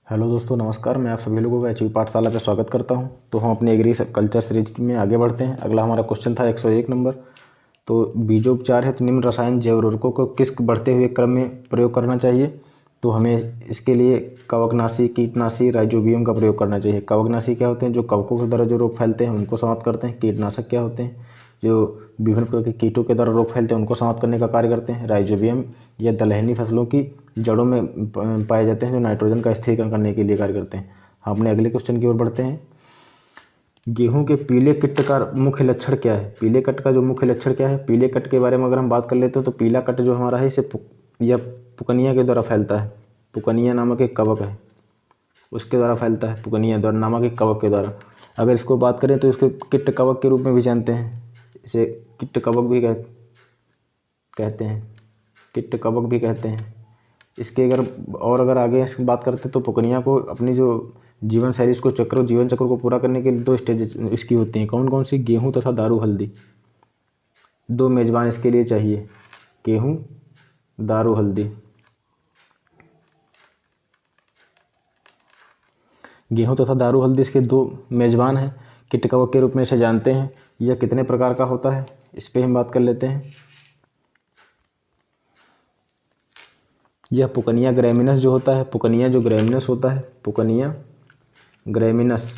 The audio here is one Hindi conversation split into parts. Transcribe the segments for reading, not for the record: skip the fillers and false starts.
हेलो दोस्तों, नमस्कार। मैं आप सभी लोगों का एचवी पाठशाला पे स्वागत करता हूं। तो हम अपनी एग्रीकल्चर सीरीज में आगे बढ़ते हैं। अगला हमारा क्वेश्चन था 101 नंबर। तो बीजोपचार है तो निम्न रसायन जैव उर्वरकों को किस बढ़ते हुए क्रम में प्रयोग करना चाहिए। तो हमें इसके लिए कवकनाशी, कीटनाशी, राइजोबियम का प्रयोग करना चाहिए। कवकनाशी क्या होते हैं? जो कवकों के द्वारा जो रोग फैलते हैं उनको समाप्त करते हैं। कीटनाशक क्या होते हैं? जो विभिन्न प्रकार के कीटों के द्वारा रोग फैलते हैं उनको समाप्त करने का कार्य करते हैं। राइजोबियम या दलहनी फसलों की जड़ों में पाए जाते हैं, जो नाइट्रोजन का स्थिरीकरण करने के लिए कार्य करते हैं। हम अपने अगले क्वेश्चन की ओर बढ़ते हैं। गेहूं के पीले कट का मुख्य लक्षण क्या है? पीले कट का जो मुख्य लक्षण क्या है? पीले कट के बारे में अगर हम बात कर लेते हो तो पीला कट जो हमारा है इसे या पुकनिया के द्वारा फैलता है। पुकनिया नामक एक कवक है, उसके द्वारा फैलता है। पुकनिया द्वारा नामक एक कवक के द्वारा। अगर इसको बात करें तो इसको किट कवक के रूप में भी जानते हैं। इसे किट कवक भी कहते हैं। किट कवक भी कहते हैं इसके। अगर आगे इसकी बात करते हैं तो पुकनिया को अपनी जो जीवन शैली, इसको जीवन चक्र को पूरा करने के लिए 2 स्टेज इसकी होती हैं। कौन कौन सी? गेहूं तथा दारू हल्दी। 2 मेजबान इसके लिए चाहिए, गेहूं, दारू हल्दी। गेहूं तथा दारू हल्दी इसके 2 मेजबान हैं। किट कवक के रूप में इसे जानते हैं। यह कितने प्रकार का होता है, इस पर हम बात कर लेते हैं। यह पुकनिया ग्रैमिनस जो होता है, पुकनिया जो ग्रैमिनस होता है, पुकनिया ग्रैमिनस,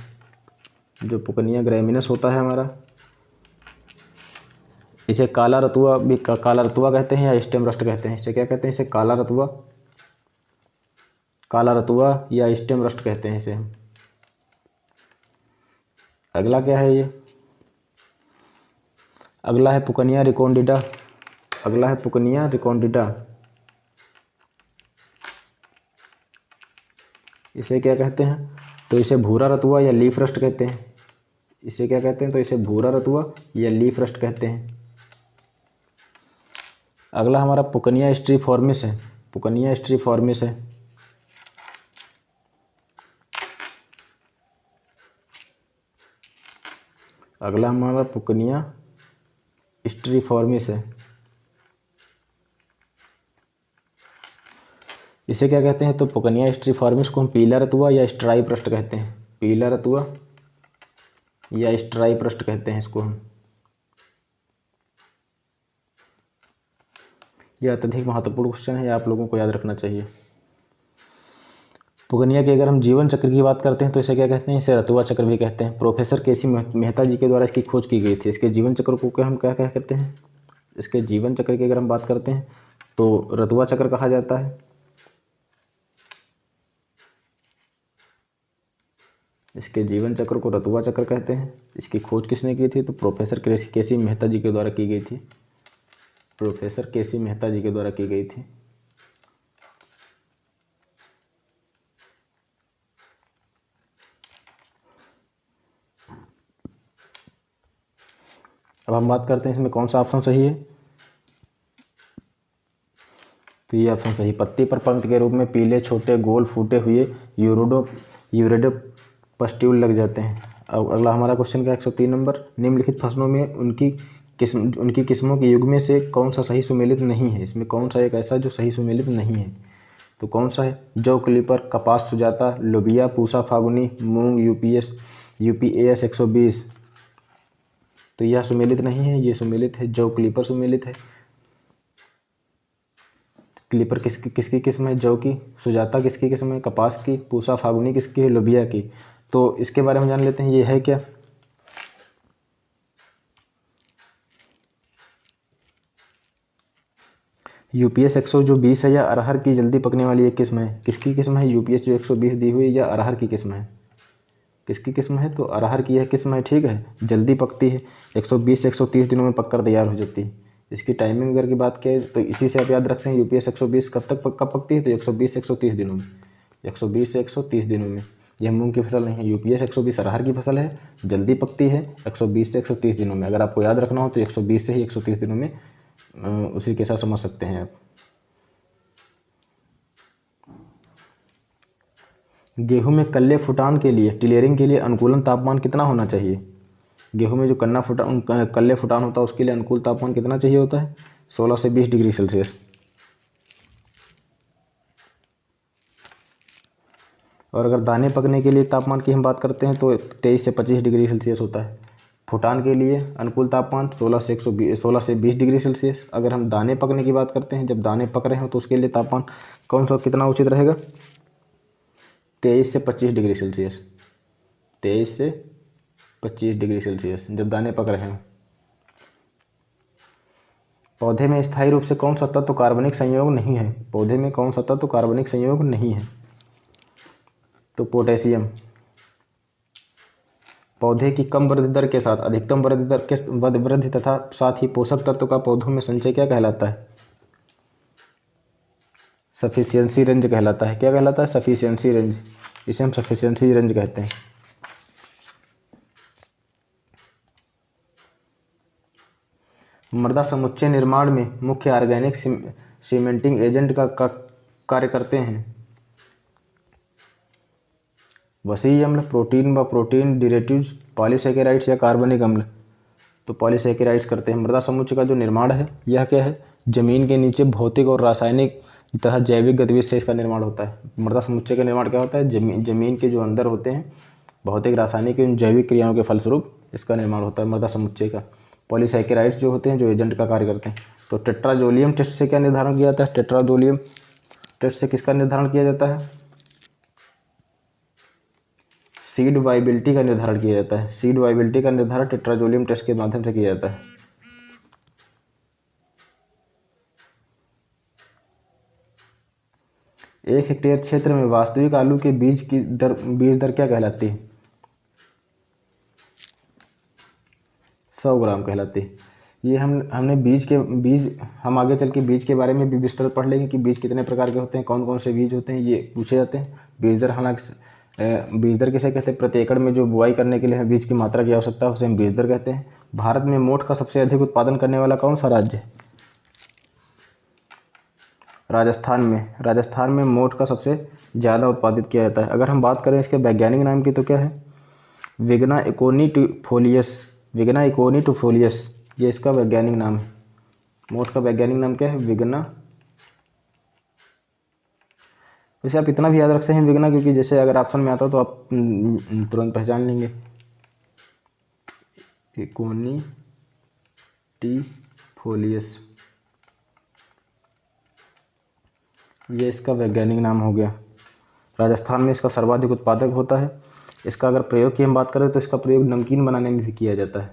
जो पुकनिया ग्रैमिनस होता है हमारा, इसे काला रतुआ भी काला रतुआ कहते हैं या स्टेम रस्ट कहते हैं। इसे क्या कहते हैं? इसे काला रतुआ या स्टेम रस्ट कहते हैं इसे हम। अगला क्या है ये? अगला है पुकनिया रिकोन्डिडा। इसे क्या कहते हैं? तो इसे भूरा रतुआ या लीफ रस्ट कहते हैं। इसे क्या कहते हैं? तो इसे भूरा रतुआ या लीफ रस्ट कहते हैं। अगला हमारा पुकनिया स्ट्रीफॉर्मिस है। अगला हमारा पुकनिया स्ट्रीफॉर्मिस है। इसे क्या कहते हैं? तो पुकनिया स्ट्रीफॉर्मिस को हम पीला रतुआ या स्ट्राइप रस्ट कहते हैं। पीला रतुआ या स्ट्राइप रस्ट कहते हैं इसको हम। यह अत्यधिक महत्वपूर्ण क्वेश्चन है, आप लोगों को याद रखना चाहिए। पुकनिया की अगर हम जीवन चक्र की बात करते हैं तो इसे क्या कहते हैं? इसे रतुआ चक्र भी कहते हैं। प्रोफेसर केसी मेहता जी के द्वारा इसकी खोज की गई थी। इसके जीवन चक्र को क्या कहते हैं? इसके जीवन चक्र की अगर हम बात करते हैं तो रतुआ चक्र कहा जाता है। इसके जीवन चक्र को रतुआ चक्र कहते हैं। इसकी खोज किसने की थी? तो प्रोफेसर केसी मेहता जी के द्वारा की गई थी। प्रोफेसर केसी मेहता जी के द्वारा की गई थी। अब हम बात करते हैं इसमें कौन सा ऑप्शन सही है। तो ये ऑप्शन सही। पत्ती पर पंक्ति के रूप में पीले छोटे गोल फूटे हुए यूरेडोपस्ट्यूल लग जाते हैं। अब अगला हमारा क्वेश्चन का 103 नंबर। निम्नलिखित फसलों में उनकी किस्मों के युग में से कौन सा सही सुमेलित नहीं है? इसमें कौन सा एक ऐसा जो सही सुमेलित नहीं है? तो कौन सा है? जौ क्लिपर, कपास सुजाता, लोबिया, पूसा फागुनी, मूंग यूपीएस 120। तो यह सुमेलित नहीं है, ये सुमेलित है। जौ क्लिपर सुमेलित है। क्लिपर किसकी किस्म है? जौ की। सुजाता किसकी किस्म है? कपास की। पूसा फागुनी किसकी है? लोबिया की। तो इसके बारे में जान लेते हैं, ये है क्या? यूपीएस 120 है या अरहर की जल्दी पकने वाली एक किस्म है? किसकी किस्म है यूपीएस जो 120 दी हुई है, या अरहर की किस्म है? किसकी किस्म है? तो अरहर की यह किस्म है, ठीक है। जल्दी पकती है, 120 से 130 दिनों में पककर तैयार हो जाती है। इसकी टाइमिंग अगर की बात करें तो इसी से आप याद रख सकते हैं। यूपीएस 120 कब पकती है? तो 120 से 130 दिनों में। 120 से 130 दिनों में। यह मूंग की फसल नहीं है। यूपीएस 120 अरहर की फसल है, जल्दी पकती है 120 से 130 दिनों में। अगर आपको याद रखना हो तो 120 से ही 130 दिनों में उसी के साथ समझ सकते हैं आप। गेहूं में कल्ले फुटान के लिए, टिलेरिंग के लिए अनुकूलन तापमान कितना होना चाहिए? गेहूं में जो कल्ले फुटान होता है उसके लिए अनुकूल तापमान कितना चाहिए होता है? 16 से 20 डिग्री सेल्सियस। और अगर दाने पकने के लिए तापमान की हम बात करते हैं तो 23 से 25 डिग्री सेल्सियस होता है। फुटान के लिए अनुकूल तापमान 16 से 20 डिग्री सेल्सियस। अगर हम दाने पकने की बात करते हैं, जब दाने पक रहे हो तो उसके लिए तापमान कौन सा कितना उचित रहेगा? 23 से 25 डिग्री सेल्सियस। 23 से 25 डिग्री सेल्सियस जब दाने पक रहे हों। पौधे में स्थायी रूप से कौन सा तत्व कार्बनिक संयोग नहीं है? पौधे में कौन सा तत्व कार्बनिक संयोग नहीं है? तो पोटेशियम। पौधे की कम वृद्धि दर के साथ अधिकतम वृद्धि दर के वृद्धि तथा साथ ही पोषक तत्व का पौधों में संचय क्या कहलाता है? सफिशियंसी रेंज कहलाता है। क्या कहलाता है? Sufficiency range. इसे हम सफिशियंसी रेंज कहते हैं। मृदा समुच्चय निर्माण में मुख्य ऑर्गेनिक सीमेंटिंग एजेंट का कार्य करते हैं। वसीय अम्ल, प्रोटीन व प्रोटीन डेरिवेटिव्स, पॉलीसेकेराइड्स या कार्बनिक अम्ल। तो पॉलीसेकेराइड्स करते हैं। मृदा समुच्चय का जो निर्माण है यह क्या है? जमीन के नीचे भौतिक और रासायनिक तथा जैविक गतिविधि से इसका निर्माण होता है। मृदा समुच्चय का निर्माण क्या होता है? जमीन के जो अंदर होते हैं भौतिक, रासायनिक एवं जैविक क्रियाओं के फलस्वरूप इसका निर्माण होता है मृदा समुच्चय का। पॉलीसेकेराइड्स जो होते हैं जो एजेंट का कार्य करते हैं। तो टेट्राजोलियम टेस्ट से क्या निर्धारण किया जाता है? टेट्राजोलियम टेस्ट से किसका निर्धारण किया जाता है? सीड वाइबिलिटी का निर्धारण किया जाता है। सीड वाइबिलिटी का निर्धारण टेट्राजोलियम टेस्ट के माध्यम से किया जाता है। एक हेक्टेयर क्षेत्र में वास्तविक आलू के बीज दर क्या कहलाती है? 100 ग्राम कहलाती है। ये हमने बीज हम आगे चल के बीज के बारे में भी विस्तृत पढ़ लेंगे कि बीज कितने प्रकार के होते हैं, कौन कौन से बीज होते हैं, ये पूछे जाते हैं। बीज दर हालांकि बीज दर किसे कहते हैं? प्रति एकड़ में जो बुआई करने के लिए हमें बीज की मात्रा की आवश्यकता है उसे हम बीज दर कहते हैं। भारत में मोठ का सबसे अधिक उत्पादन करने वाला कौन सा राज्य है? राजस्थान में मोठ का सबसे ज़्यादा उत्पादित किया जाता है। अगर हम बात करें इसके वैज्ञानिक नाम की तो क्या है? विग्ना इकोनिटिफोलियस, ये इसका वैज्ञानिक नाम है। मोठ का वैज्ञानिक नाम क्या है? विग्ना। वैसे आप इतना भी याद रख सकते हैं विग्ना, क्योंकि जैसे अगर ऑप्शन में आता हो तो आप तुरंत पहचान लेंगे। इकोनिटिफोलियस, ये इसका वैज्ञानिक नाम हो गया। राजस्थान में इसका सर्वाधिक उत्पादक होता है। इसका अगर प्रयोग की हम बात करें तो इसका प्रयोग नमकीन बनाने में भी किया जाता है।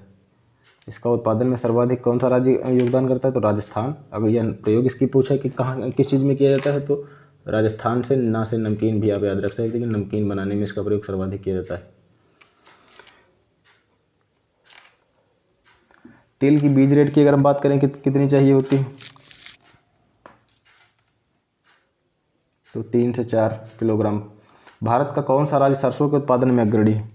इसका उत्पादन में सर्वाधिक कौन सा राज्य योगदान करता है? तो राजस्थान। अगर यह प्रयोग इसकी पूछा कि कहाँ किस चीज़ में किया जाता है तो राजस्थान से ना से नमकीन भी आप याद रख सकते हैं, लेकिन नमकीन बनाने में इसका प्रयोग सर्वाधिक किया जाता है। तिल की बीज रेट की अगर हम बात करें कितनी चाहिए होती है? तो 3 से 4 किलोग्राम। भारत का कौन सा राज्य सरसों के उत्पादन में अग्रणी है?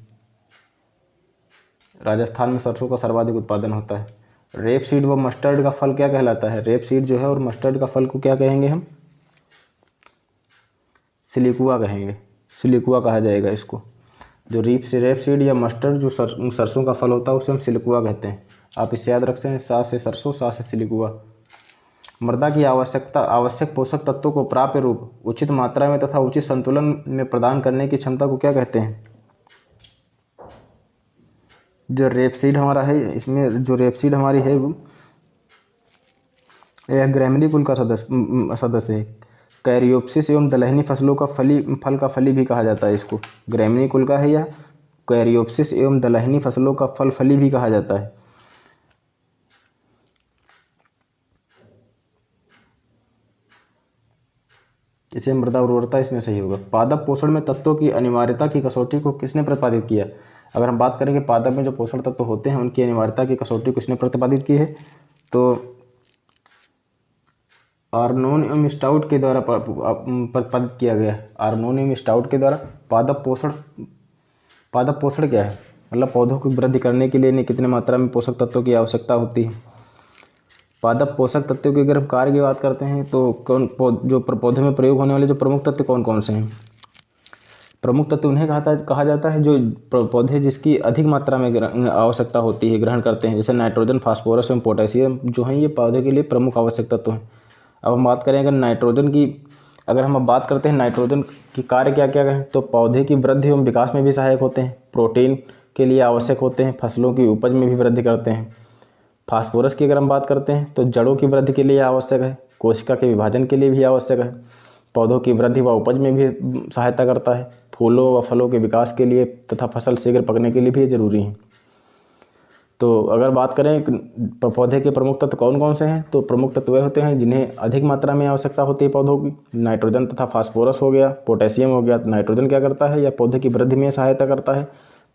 राजस्थान में सरसों का सर्वाधिक उत्पादन होता है। रेपसीड व मस्टर्ड का फल क्या कहलाता है? रेपसीड जो है और मस्टर्ड का फल को क्या कहेंगे हम? सिलिकुआ कहेंगे। सिलिकुआ कहा जाएगा इसको। जो रेपसीड या मस्टर्ड जो सरसों का फल होता है उसे हम सिलिकुआ कहते हैं। आप इसे याद रखते हैं, सा से सरसों, सा से सिलिकुआ। मृदा की आवश्यक पोषक तत्वों को प्राप्य रूप, उचित मात्रा में तथा उचित संतुलन में प्रदान करने की क्षमता को क्या कहते हैं? जो रेपसीड हमारा है, इसमें जो रेपसीड हमारी है वो यह ग्रैमिनी कुल का सदस्य है। कैरियोप्सिस एवं दलहनी फसलों का फल का फली भी कहा जाता है इसको। ग्रैमिनी कुल का है यह। कैरियोप्सिस एवं दलहनी फसलों का फली भी कहा जाता है। इसे मृदा उर्वरता इसमें सही होगा। पादप पोषण में तत्वों की अनिवार्यता की कसौटी को किसने प्रतिपादित किया? अगर हम बात करेंगे पादप में जो पोषण तत्व होते हैं उनकी अनिवार्यता की कसौटी किसने प्रतिपादित की है? तो आर्नोन एवं स्टाउट के द्वारा प्रतिपादित किया गया। आर्नोन एवं स्टाउट के द्वारा। पादप पोषण क्या है? मतलब पौधों की वृद्धि करने के लिए इन्हें कितने मात्रा में पोषक तत्वों की आवश्यकता होती है। पादप पोषक तत्वों की अगर हम कार्य की बात करते हैं तो जो पौधे में प्रयोग होने वाले जो प्रमुख तत्व कौन कौन से हैं? प्रमुख तत्व उन्हें कहा जाता है जो पौधे जिसकी अधिक मात्रा में आवश्यकता होती है ग्रहण करते हैं, जैसे नाइट्रोजन, फास्फोरस एवं पोटेशियम जो हैं ये पौधे के लिए प्रमुख आवश्यक तत्व हैं। अब हम बात करें अगर नाइट्रोजन की अगर हम अब बात करते हैं नाइट्रोजन की कार्य क्या क्या है, तो पौधे की वृद्धि एवं विकास में भी सहायक होते हैं, प्रोटीन के लिए आवश्यक होते हैं, फसलों की उपज में भी वृद्धि करते हैं। फास्फोरस की अगर हम बात करते हैं तो जड़ों की वृद्धि के लिए आवश्यक है, कोशिका के विभाजन के लिए भी आवश्यक है, पौधों की वृद्धि व उपज में भी सहायता करता है, फूलों व फलों के विकास के लिए तथा फसल शीघ्र पकने के लिए भी जरूरी है। तो अगर बात करें पौधे के प्रमुख तत्व कौन कौन से हैं, तो प्रमुख तत्व वे होते हैं जिन्हें अधिक मात्रा में आवश्यकता होती है पौधों की। नाइट्रोजन तथा फास्फोरस हो गया, पोटेशियम हो गया। तो नाइट्रोजन क्या करता है, या पौधे की वृद्धि में सहायता करता है,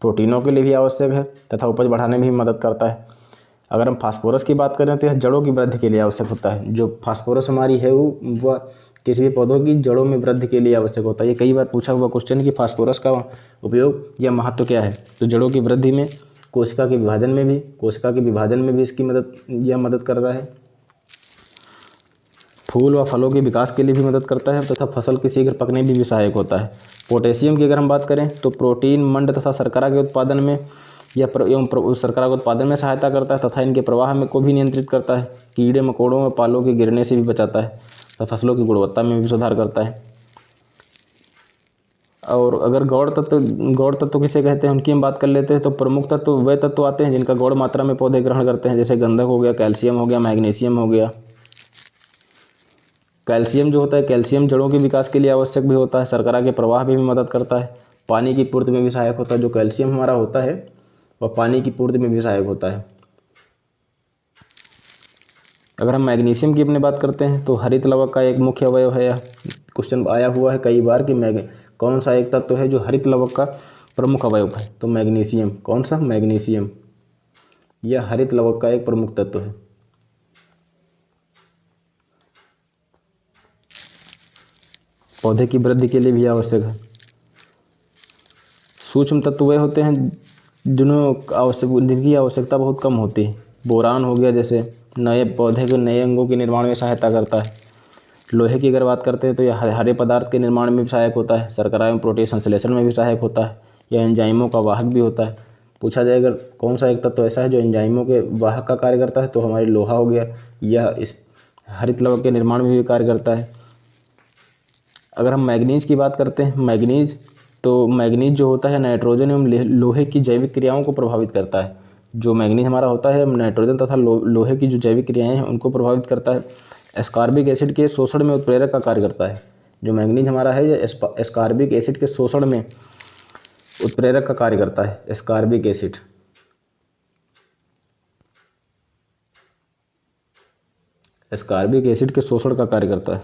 प्रोटीनों के लिए भी आवश्यक है तथा उपज बढ़ाने में भी मदद करता है। अगर हम फास्फोरस की बात करें तो यह जड़ों की वृद्धि के लिए आवश्यक होता है। जो फास्फोरस हमारी है वह किसी भी पौधों की जड़ों में वृद्धि के लिए आवश्यक होता है। ये कई बार पूछा हुआ क्वेश्चन है कि फास्फोरस का उपयोग या महत्व क्या है। तो जड़ों की वृद्धि में, कोशिका के विभाजन में भी इसकी मदद करता है, फूल व फलों के विकास के लिए भी मदद करता है तथा फसल के शीघ्र पकने में भी सहायक होता है। पोटेशियम की अगर हम बात करें तो प्रोटीन, मंड तथा शर्करा के उत्पादन में शर्करा के उत्पादन में सहायता करता है तथा इनके प्रवाह में को भी नियंत्रित करता है, कीड़े मकोड़ों व पालों के गिरने से भी बचाता है तथा फसलों की गुणवत्ता में भी सुधार करता है। और अगर गौड़ तत्व किसे कहते हैं उनकी हम बात कर लेते हैं। तो प्रमुख तत्व वे तत्व आते हैं जिनका गौड़ मात्रा में पौधे ग्रहण करते हैं, जैसे गंधक हो गया, कैल्शियम हो गया, मैग्नीशियम हो गया। कैल्शियम जो होता है, कैल्शियम जड़ों के विकास के लिए आवश्यक भी होता है, शर्करा के प्रवाह में भी मदद करता है, पानी की पूर्ति में भी सहायक होता है। जो कैल्शियम हमारा होता है वह पानी की पूर्ति में भी सहायक होता है। अगर हम मैग्नीशियम की अपनी बात करते हैं तो हरित लवक का एक मुख्य अवयव है। यह क्वेश्चन आया हुआ है कई बार कि कौन सा एक तत्व है जो हरित लवक का प्रमुख अवयव है, तो मैग्नीशियम। कौन सा? मैग्नीशियम। यह हरित लवक का एक प्रमुख तत्व है। पौधे की वृद्धि के लिए भी आवश्यक है। सूक्ष्म तत्व वे होते हैं जिनकी आवश्यकता बहुत कम होती है। बोरान हो गया, जैसे नए पौधे के नए अंगों के निर्माण में सहायता करता है। लोहे की अगर बात करते हैं तो यह हरे पदार्थ के निर्माण में भी सहायक होता है, शर्करा एवं प्रोटीन संश्लेषण में भी सहायक होता है, यह एंजाइमों का वाहक भी होता है। पूछा जाए अगर कौन सा एक तत्व ऐसा है जो एंजाइमों के वाहक का कार्य करता है, तो हमारी लोहा हो गया, यह इस हरित लवक के निर्माण में भी कार्य करता है। अगर हम मैग्नीज की बात करते हैं, मैग्नीज जो होता है नाइट्रोजन एवं लोहे की जैविक क्रियाओं को प्रभावित करता है। जो मैग्नीज हमारा होता है नाइट्रोजन तथा लोहे की जो जैविक क्रियाएं हैं उनको प्रभावित करता है। एस्कॉर्बिक एसिड के शोषण में उत्प्रेरक का कार्य करता है। जो मैग्नीज हमारा है यह एस्कॉर्बिक एसिड के शोषण में उत्प्रेरक का कार्य करता है। एस्कॉर्बिक एसिड के शोषण का कार्य करता है,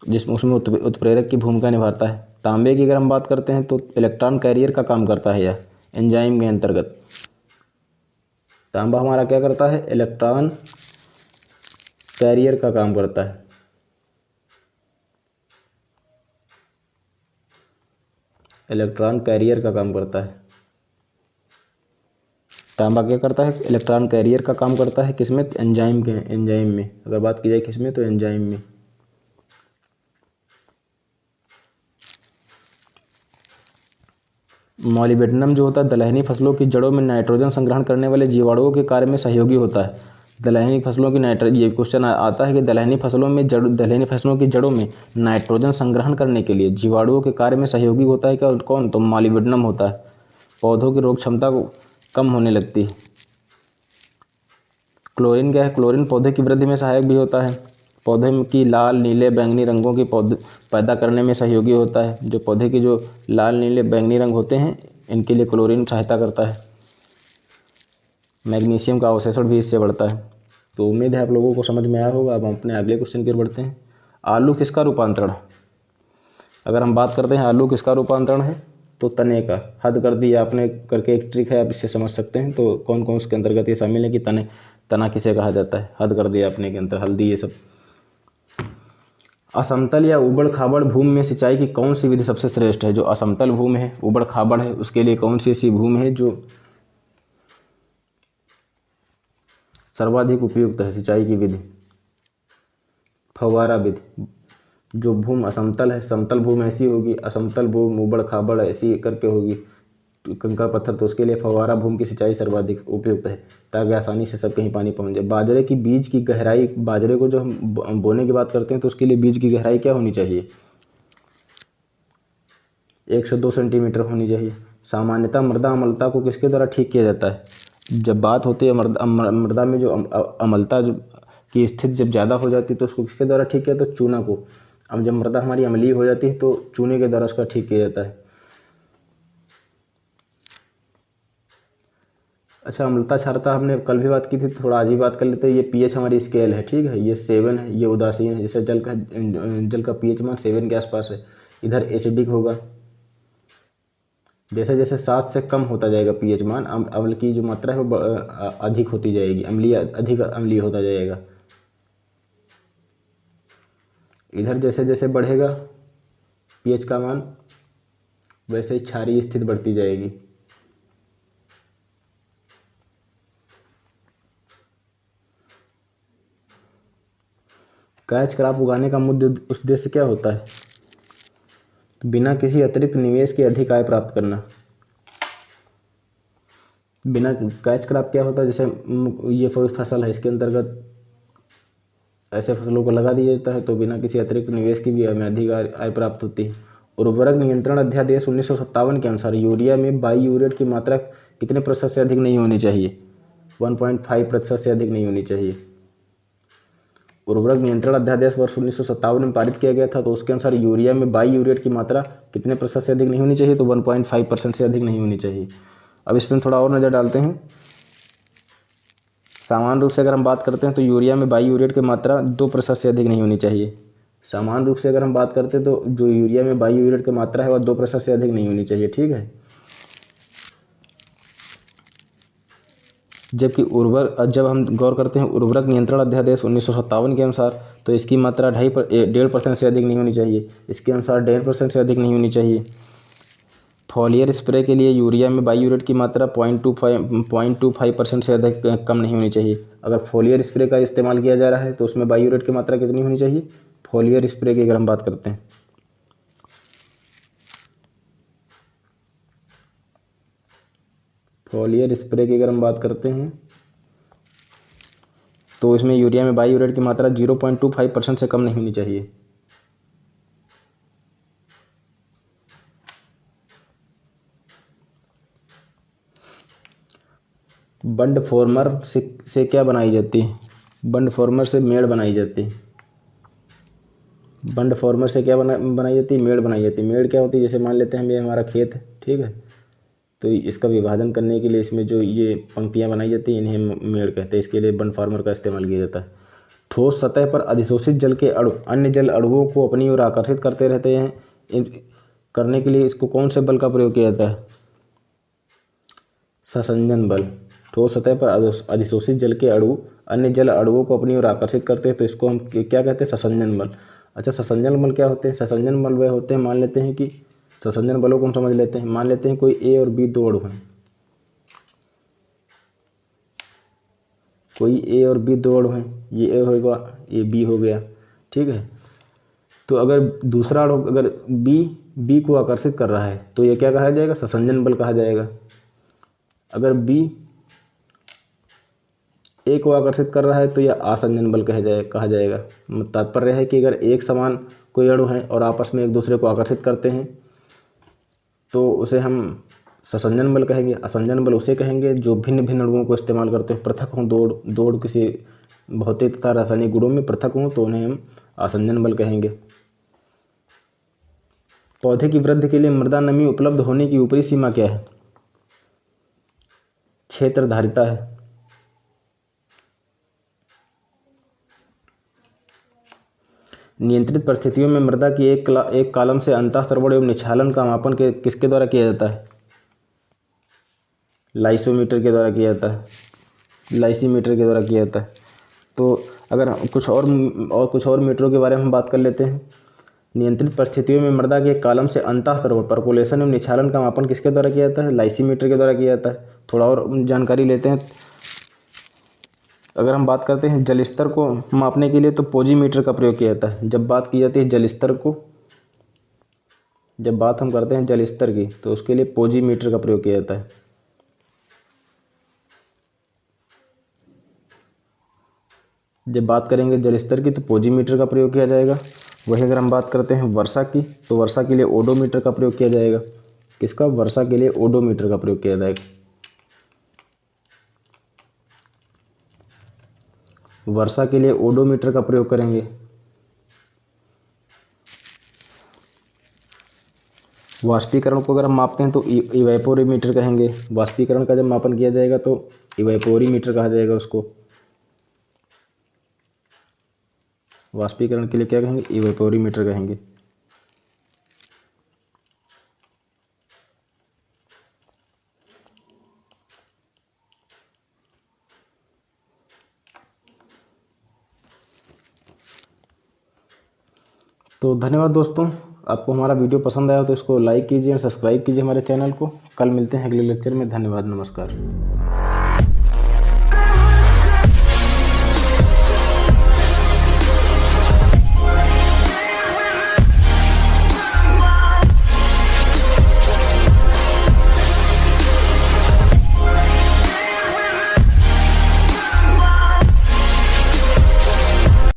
जिसमें उसमें उत्प्रेरक की भूमिका निभाता है। तांबे की अगर हम बात करते हैं तो इलेक्ट्रॉन कैरियर का काम करता है। यह एंजाइम के अंतर्गत तांबा हमारा क्या करता है, इलेक्ट्रॉन कैरियर का काम करता है। इलेक्ट्रॉन कैरियर का काम करता है। तांबा क्या करता है, इलेक्ट्रॉन कैरियर का काम करता है। किसमें? एंजाइम में। अगर बात की जाए किसमें, तो एंजाइम में। मॉलिबेडनम जो होता है दलहनी फसलों की जड़ों में नाइट्रोजन संग्रहण करने वाले जीवाणुओं के कार्य में सहयोगी होता है। दलहनी फसलों की ये क्वेश्चन आता है कि दलहनी फसलों की जड़ों में नाइट्रोजन संग्रहण करने के लिए जीवाणुओं के कार्य में सहयोगी होता है क्या? कौन? तो मॉलिबेडनम होता है। पौधों की रोग क्षमता को कम होने लगती है। क्लोरीन क्या है? क्लोरीन पौधे की वृद्धि में सहायक भी होता है। पौधे की लाल, नीले, बैंगनी रंगों की पैदा करने में सहयोगी होता है। जो पौधे के जो लाल, नीले, बैंगनी रंग होते हैं इनके लिए क्लोरीन सहायता करता है। मैग्नीशियम का अवशोषण भी इससे बढ़ता है। तो उम्मीद है आप लोगों को समझ में आया होगा। अब हम अपने अगले क्वेश्चन की ओर बढ़ते हैं। आलू किसका रूपांतरण? अगर हम बात करते हैं आलू किसका रूपांतरण है, तो तने का। हद कर दी आपने करके एक ट्रिक है, आप इससे समझ सकते हैं। तो कौन कौन उसके अंतर्गत ये शामिल है कि तना किसे कहा जाता है? हद कर दिया आपने के अंतर, हल्दी, ये सब। असमतल या उबड़ खाबड़ भूमि में सिंचाई की कौन सी विधि सबसे श्रेष्ठ है? जो असमतल भूमि है, उबड़ खाबड़ है, उसके लिए कौन सी ऐसी भूमि है जो सर्वाधिक उपयुक्त है सिंचाई की विधि? फव्वारा विधि। जो भूमि असमतल है, समतल भूमि ऐसी होगी, असमतल भूमि उबड़ खाबड़ ऐसी करके होगी, कंकड़ पत्थर, तो उसके लिए फव्वारा भूमि की सिंचाई सर्वाधिक उपयुक्त है। ताकि आसानी से सब कहीं पानी पहुंच जाए। बाजरे की बीज की गहराई, बाजरे को जो हम बोने की बात करते हैं तो उसके लिए बीज की गहराई क्या होनी चाहिए? 1 से 2 सेंटीमीटर होनी चाहिए। सामान्यतः मृदा अम्लता को किसके द्वारा ठीक किया जाता है? जब बात होती है मृदा में जो अम्लता की स्थिति जब ज़्यादा हो जाती है तो उसको किसके द्वारा ठीक किया जाता है? चूना को। अब जब मृदा हमारी अम्लीय हो जाती है तो चूने के द्वारा उसका ठीक किया जाता है। अच्छा, अम्लता क्षारता हमने कल भी बात की थी, थोड़ा आज ही बात कर लेते हैं। ये पीएच हमारी स्केल है, ठीक है, ये 7 है, ये उदासीन है। जैसे जल का पीएच मान 7 के आसपास है, इधर एसिडिक होगा। जैसे जैसे 7 से कम होता जाएगा पीएच मान, अम्ल की जो मात्रा है वो अधिक होती जाएगी, अधिक अम्लीय होता जाएगा। इधर जैसे जैसे बढ़ेगा पीएच का मान, वैसे ही क्षारीय स्थिति बढ़ती जाएगी। कैच क्रॉप उगाने का मुख्य उद्देश्य क्या होता है? बिना किसी अतिरिक्त निवेश के अधिक आय प्राप्त करना। बिना कैच क्रॉप क्या होता है? जैसे ये कोई फसल है, इसके अंतर्गत ऐसे फसलों को लगा दिया जाता है तो बिना किसी अतिरिक्त निवेश की भी हमें अधिक आय प्राप्त होती है। उर्वरक नियंत्रण अध्यादेश 1957 के अनुसार यूरिया में बाईयूरेट की मात्रा कितने प्रतिशत से अधिक नहीं होनी चाहिए? 1.5% से अधिक नहीं होनी चाहिए। उर्वरक नियंत्रण अध्यादेश वर्ष 1957 में पारित किया गया था, तो उसके अनुसार यूरिया में बाईयूरेट की मात्रा कितने प्रतिशत से अधिक नहीं होनी चाहिए? तो 1.5% से अधिक नहीं होनी चाहिए। अब इसमें थोड़ा और नज़र डालते हैं। सामान्य रूप से अगर हम बात करते हैं तो यूरिया में बाईयूरेट की मात्रा 2% से अधिक नहीं होनी चाहिए। सामान्य रूप से अगर हम बात करते हैं तो जो यूरिया में बाईयूरेट की मात्रा है वह 2% से अधिक नहीं होनी चाहिए, ठीक है। जब हम गौर करते हैं उर्वरक नियंत्रण अध्यादेश 1957 के अनुसार, तो इसकी मात्रा 1.5% से अधिक नहीं होनी चाहिए। इसके अनुसार 1.5% से अधिक नहीं होनी चाहिए। फॉलियर स्प्रे के लिए यूरिया में बाईयूरेट की मात्रा 0.25% से अधिक कम नहीं होनी चाहिए। अगर फॉलियर स्प्रे का इस्तेमाल किया जा रहा है तो उसमें बाईयूरेट की मात्रा कितनी होनी चाहिए? फॉलियर स्प्रे की अगर हम बात करते हैं, फॉलियर स्प्रे की अगर हम बात करते हैं तो इसमें यूरिया में बाईयूरेट की मात्रा 0.25% से कम नहीं होनी चाहिए। बंड फॉर्मर से क्या बनाई जाती है? बंड फॉर्मर से मेड़ बनाई जाती है। बंड फॉर्मर से क्या बनाई जाती है? मेड़ बनाई जाती है। मेड़ क्या होती है? जैसे मान लेते हैं हम, ये हमारा खेत है, ठीक है, तो इसका विभाजन करने के लिए इसमें जो ये पंक्तियां बनाई जाती हैं इन्हें मेड़ कहते हैं। इसके लिए बंड फॉर्मर का इस्तेमाल किया जाता है। ठोस सतह पर अधिशोषित जल के अणु अन्य जल अणुओं को अपनी ओर आकर्षित करते रहते हैं। करने के लिए इसको कौन से बल का प्रयोग किया जाता है? ससंजन बल। ठोस सतह पर अधिशोषित जल के अणु अन्य जल अणुओं को अपनी ओर आकर्षित करते हैं तो इसको हम क्या कहते हैं? ससंजन बल। अच्छा, ससंजन बल क्या होते हैं? ससंजन बल वह होते हैं, मान लेते हैं कि ससंजन बलों को हम समझ लेते हैं। मान लेते हैं कोई ए और बी दो अणु हैं, कोई ए और बी दो अणु हैं, ये ए होगा, ये बी हो गया, ठीक है। तो अगर दूसरा अणु अगर बी को आकर्षित कर रहा है तो ये क्या कहा जाएगा? ससंजन बल कहा जाएगा। अगर बी ए को आकर्षित कर रहा है तो यह आसंजन बल कहा जाएगा। तात्पर्य है कि अगर एक समान कोई अणु है और आपस में एक दूसरे को आकर्षित करते हैं तो उसे हम ससंजन बल कहेंगे। असंजन बल उसे कहेंगे जो भिन्न भिन्न अणुओं को इस्तेमाल करते हैं, पृथक हों, दौड़ किसी भौतिक तथा रासायनिक गुणों में पृथक हों तो उन्हें हम आसंजन बल कहेंगे। पौधे की वृद्धि के लिए मृदा नमी उपलब्ध होने की ऊपरी सीमा क्या है? क्षेत्र धारिता है। नियंत्रित परिस्थितियों में मृदा की एक कॉलम से अंतःस्रवण एवं निच्छालन का मापन किसके द्वारा किया जाता है? लाइसोमीटर के द्वारा किया जाता है। लाइसीमीटर के द्वारा किया जाता है। तो अगर कुछ और मीटरों के बारे में हम बात कर लेते हैं। नियंत्रित परिस्थितियों में मृदा के एक कॉलम से अंतःस्रवण परकोलेशन एवं निच्छालन का मापन किसके द्वारा किया जाता है? लाइसीमीटर के द्वारा किया जाता है। थोड़ा और जानकारी लेते हैं। अगर हम बात करते हैं जल स्तर को मापने के लिए तो पोजीमीटर का प्रयोग किया जाता है। जब बात की जाती है जल स्तर को, जब बात हम करते हैं जल स्तर की तो उसके लिए पोजीमीटर का प्रयोग किया जाता है। जब बात करेंगे जल स्तर की तो पोजीमीटर का प्रयोग किया जाएगा। वही अगर हम बात करते हैं वर्षा की तो वर्षा के लिए ओडोमीटर का प्रयोग किया जाएगा। किसका? वर्षा के लिए ओडोमीटर का प्रयोग किया जाएगा। वर्षा के लिए ओडोमीटर का प्रयोग करेंगे। वाष्पीकरण को अगर हम मापते हैं तो इवेपोरीमीटर कहेंगे। वाष्पीकरण का जब मापन किया जाएगा तो इवेपोरीमीटर कहा जाएगा उसको। वाष्पीकरण के लिए क्या कहेंगे? इवेपोरीमीटर कहेंगे। तो धन्यवाद दोस्तों, आपको हमारा वीडियो पसंद आया तो इसको लाइक कीजिए और सब्सक्राइब कीजिए हमारे चैनल को। कल मिलते हैं अगले लेक्चर में। धन्यवाद, नमस्कार।